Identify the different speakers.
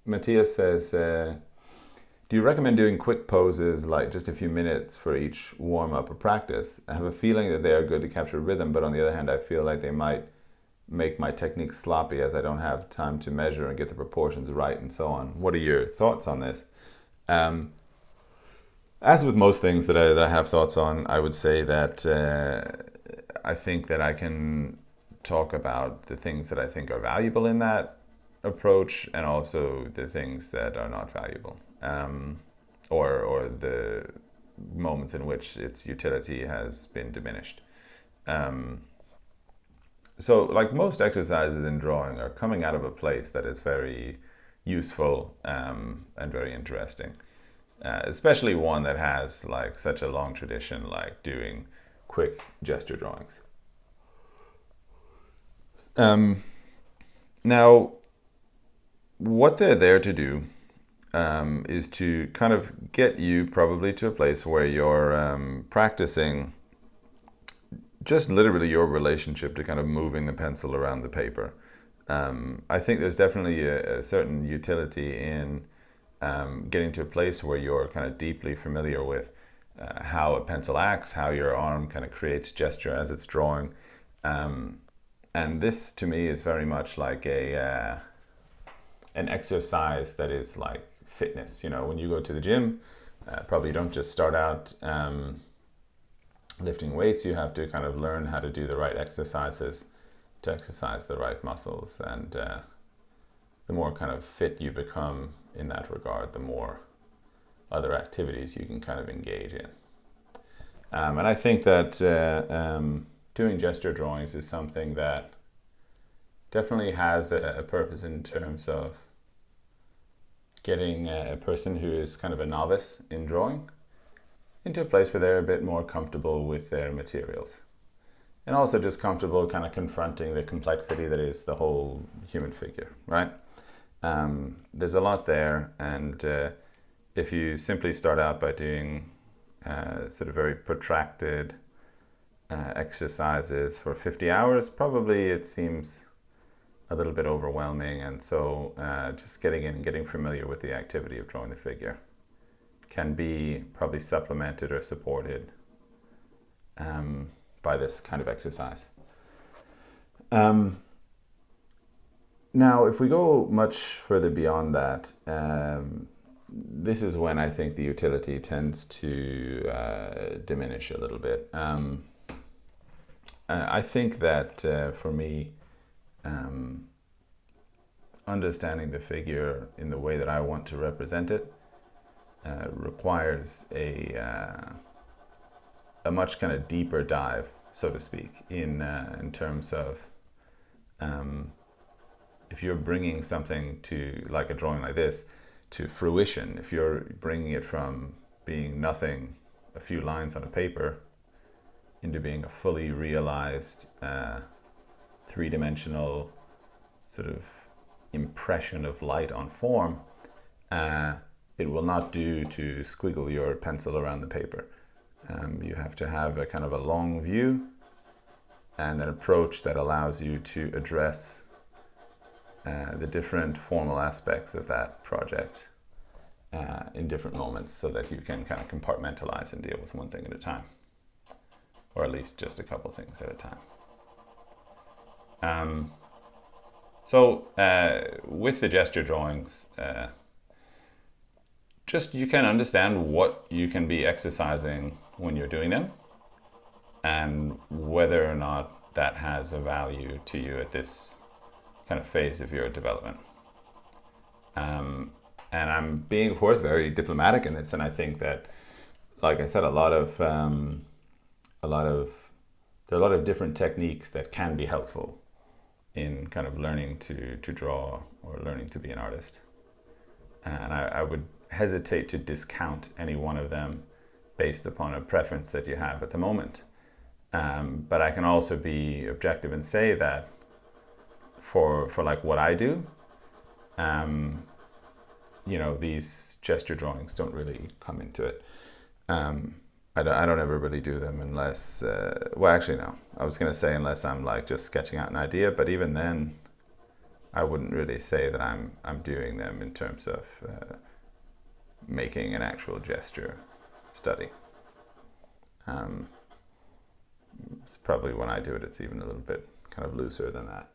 Speaker 1: Matthias says, do you recommend doing quick poses like just a few minutes for each warm up or practice? I have a feeling that they are good to capture rhythm, but on the other hand, I feel like they might make my technique sloppy as I don't have time to measure and get the proportions right and so on. What are your thoughts on this? Um, as with most things that I have thoughts on, I would say that I think that I can talk about the things that I think are valuable in that approach and also the things that are not valuable, or the moments in which its utility has been diminished. Um, so, like most exercises in drawing are coming out of a place that is very useful and very interesting, especially one that has like such a long tradition, like doing quick gesture drawings. Um, Now, what they're there to do is to kind of get you probably to a place where you're practicing just literally your relationship to kind of moving the pencil around the paper. I think there's definitely a certain utility in getting to a place where you're kind of deeply familiar with how a pencil acts, how your arm kind of creates gesture as it's drawing. Um, and this to me is very much like a an exercise that is like fitness. You know, when you go to the gym, probably don't just start out lifting weights. You have to kind of learn how to do the right exercises to exercise the right muscles, and the more kind of fit you become in that regard, the more other activities you can kind of engage in. And I think that doing gesture drawings is something that definitely has a purpose in terms of getting a person who is kind of a novice in drawing into a place where they're a bit more comfortable with their materials. And also just comfortable kind of confronting the complexity that is the whole human figure, right? There's a lot there, and if you simply start out by doing sort of very protracted exercises for 50 hours, probably it seems a little bit overwhelming, and so just getting in and getting familiar with the activity of drawing the figure can be probably supplemented or supported by this kind of exercise. Um, Now, if we go much further beyond that, this is when I think the utility tends to diminish a little bit. I think that for me, um, understanding the figure in the way that I want to represent it requires a much kind of deeper dive, so to speak, in terms of if you're bringing something to like a drawing like this to fruition, if you're bringing it from being nothing, a few lines on a paper, into being a fully realized three-dimensional sort of impression of light on form, it will not do to squiggle your pencil around the paper. You have to have a kind of a long view and an approach that allows you to address the different formal aspects of that project in different moments, so that you can kind of compartmentalize and deal with one thing at a time, or at least just a couple things at a time. With the gesture drawings, just you can understand what you can be exercising when you're doing them, and whether or not that has a value to you at this kind of phase of your development. And I'm being, of course, very diplomatic in this, and I think that, like I said, a lot of there are a lot of different techniques that can be helpful in kind of learning to draw or learning to be an artist. And I would hesitate to discount any one of them based upon a preference that you have at the moment. But I can also be objective and say that for like what I do, these gesture drawings don't really come into it. I don't ever really do them unless, well, actually, no. I was going to say unless I'm like just sketching out an idea, but even then, I wouldn't really say that I'm doing them in terms of making an actual gesture study. It's probably when I do it, it's even a little bit kind of looser than that.